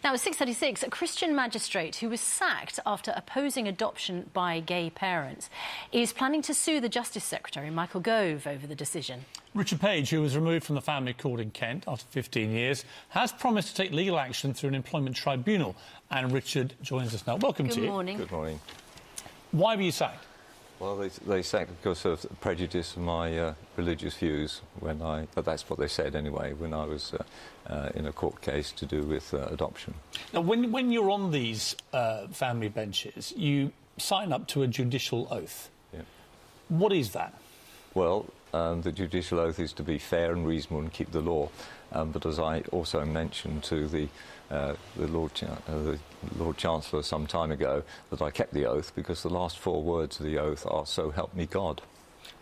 Now, at 6:36, a Christian magistrate who was sacked after opposing adoption by gay parents is planning to sue the Justice Secretary, Michael Gove, over the decision. Richard Page, who was removed from the family court in Kent after 15 years, has promised to take legal action through an employment tribunal. And Richard joins us now. Welcome to you. Good morning. Good morning. Why were you sacked? Well, they sacked because of prejudice of my religious views. That's what they said anyway, when I was in a court case to do with adoption. Now, when you're on these family benches, you sign up to a judicial oath. Yeah. What is that? Well, the judicial oath is to be fair and reasonable and keep the law. But as I also mentioned to the Lord Chancellor some time ago, that I kept the oath because the last 4 words of the oath are "so help me God."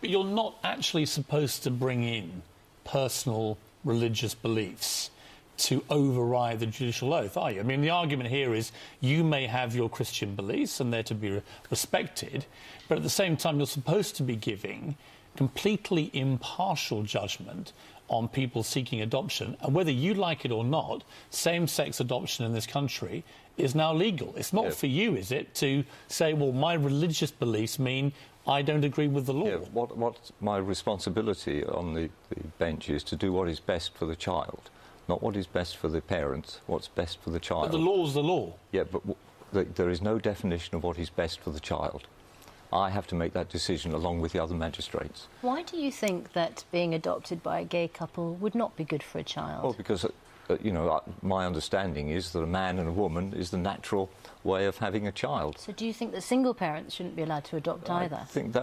But you're not actually supposed to bring in personal religious beliefs to override the judicial oath, are you? I mean, the argument here is you may have your Christian beliefs and they're to be respected, but at the same time you're supposed to be giving completely impartial judgment on people seeking adoption, and whether you like it or not, same-sex adoption in this country is now legal. It's not for you, is it, to say, well, my religious beliefs mean I don't agree with the law? Yeah, what my responsibility on the bench is to do what is best for the child, not what is best for the parents, what's best for the child. But the law's the law. Yeah, but there is no definition of what is best for the child. I have to make that decision along with the other magistrates. Why do you think that being adopted by a gay couple would not be good for a child? Well, because, you know, my understanding is that a man and a woman is the natural way of having a child. So do you think that single parents shouldn't be allowed to adopt either? I think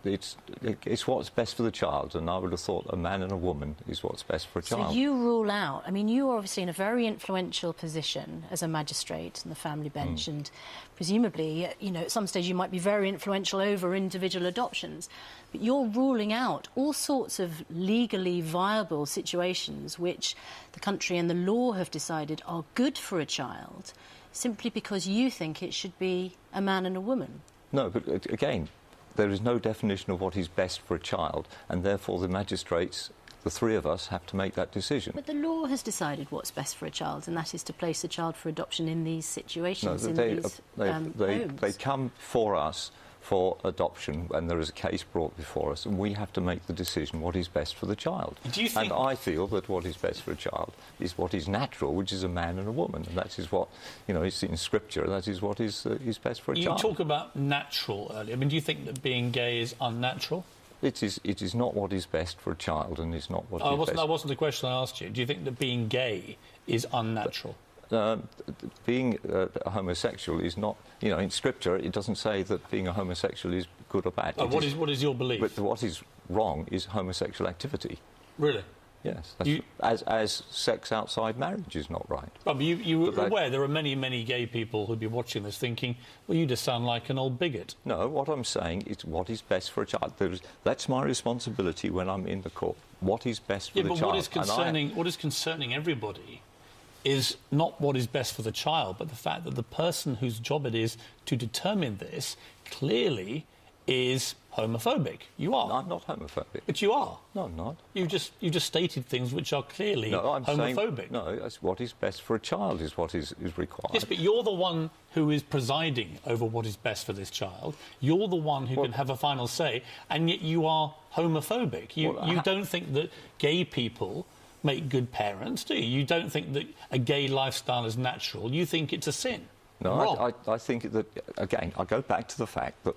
it's what's best for the child, and I would have thought a man and a woman is what's best for a child. So you rule out... I mean, you are obviously in a very influential position as a magistrate on the family bench, and presumably, you know, at some stage you might be very influential over individual adoptions, but you're ruling out all sorts of legally viable situations which the country and the law have decided are good for a child, simply because you think it should be a man and a woman. No, but again, there is no definition of what is best for a child, and therefore the magistrates, the 3 of us, have to make that decision. But the law has decided what's best for a child, and that is to place a child for adoption in these situations, No, they come for us for adoption when there is a case brought before us, and we have to make the decision what is best for the child. Do you think... And I feel that what is best for a child is what is natural, which is a man and a woman, and that is what, you know, it's in Scripture, that is what is best for a child. You talk about natural earlier. I mean, do you think that being gay is unnatural? It is not what is best for a child, and it's not what is best... That wasn't the question I asked you. Do you think that being gay is unnatural? Being a homosexual is not... You know, in Scripture, it doesn't say that being a homosexual is good or bad. What is your belief? But what is wrong is homosexual activity. Really? Yes. As sex outside marriage is not right. But you were aware there are many, many gay people who'd be watching this thinking, well, you just sound like an old bigot. No, what I'm saying is what is best for a child. That's my responsibility when I'm in the court. What is best for the child. What is concerning everybody is not what is best for the child, but the fact that the person whose job it is to determine this clearly is homophobic. You are. No, I'm not homophobic. But you are. No, I'm not. You just stated things which are clearly homophobic. That's what is best for a child is what is required. Yes, but you're the one who is presiding over what is best for this child. You're the one who can have a final say, and yet you are homophobic. You don't think that gay people make good parents, do you? You don't think that a gay lifestyle is natural. You think it's a sin. No, I think that, again, I go back to the fact that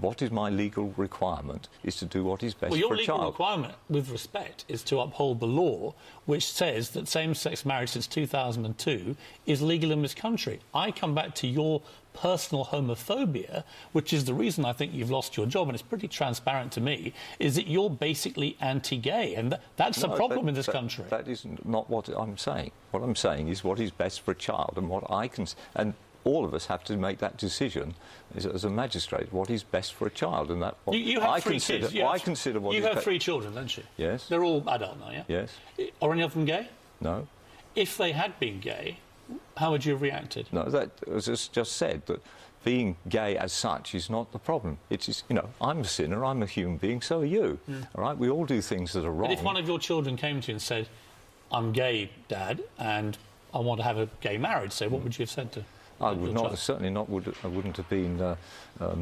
what is my legal requirement is to do what is best for a child. Well, your legal requirement, with respect, is to uphold the law which says that same-sex marriage since 2002 is legal in this country. I come back to your personal homophobia, which is the reason I think you've lost your job, and it's pretty transparent to me, is that you're basically anti-gay, and that's the problem in this country. That is not what I'm saying. What I'm saying is what is best for a child, and what I can... And all of us have to make that decision as a magistrate, what is best for a child, and that you have 3 kids. You have 3 children, don't you? Yes. They're all adult now, yeah? Yes. Are any of them gay? No. If they had been gay, how would you have reacted? No, that was just said that being gay as such is not the problem. It's just, you know, I'm a sinner, I'm a human being, so are you. All right, we all do things that are wrong. But if one of your children came to you and said, "I'm gay, Dad, and I want to have a gay marriage, say, what would you have said to? I would not, certainly not. I wouldn't have been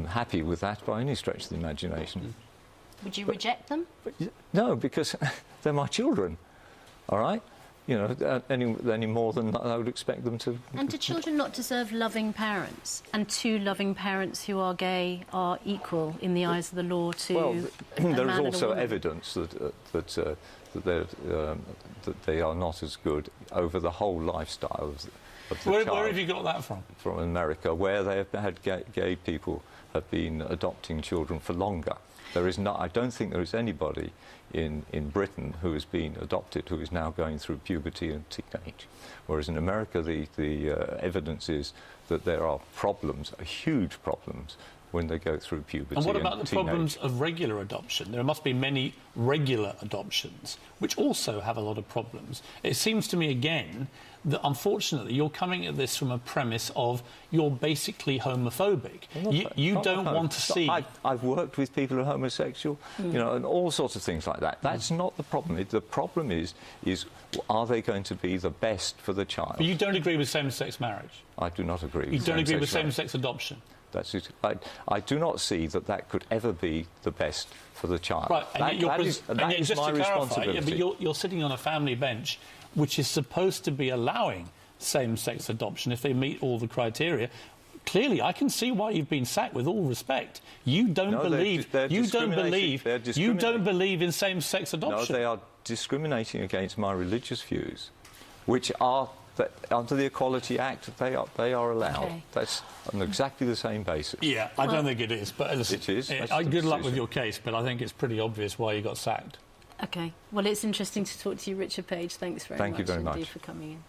happy with that by any stretch of the imagination. Would you reject them? No, because they're my children. All right. You know, any more than I would expect them to. And do children not deserve loving parents? And two loving parents who are gay are equal in the eyes of the law to well, a there is man and a also woman? evidence that they are not as good over the whole lifestyle of the child. Where have you got that from? From America, where they have had gay people have been adopting children for longer. There is not. I don't think there is anybody in Britain who has been adopted who is now going through puberty and teenage. Whereas in America, the evidence is that there are problems, huge problems, when they go through puberty. And what about the teenage. problems of regular adoption? There must be many regular adoptions, which also have a lot of problems. It seems to me, again, that unfortunately you're coming at this from a premise of you're basically homophobic. You don't want to see... I've worked with people who are homosexual, you know, and all sorts of things like that. That's not the problem. The problem is are they going to be the best for the child? But you don't agree with same-sex marriage? I do not agree with You don't agree with marriage. same-sex adoption? That's it. I do not see that could ever be the best for the child. Right, and that just is to my clarify, responsibility. but you're sitting on a family bench which is supposed to be allowing same-sex adoption if they meet all the criteria. Clearly, I can see why you've been sacked. With all respect, you don't believe in same-sex adoption. No, they are discriminating against my religious views, which are that under the Equality Act they are allowed. Okay. That's on exactly the same basis. Yeah, I don't think it is. But listen, it is. Good luck with your case, but I think it's pretty obvious why you got sacked. OK. Well, it's interesting to talk to you, Richard Page. Thank you very much indeed for coming in.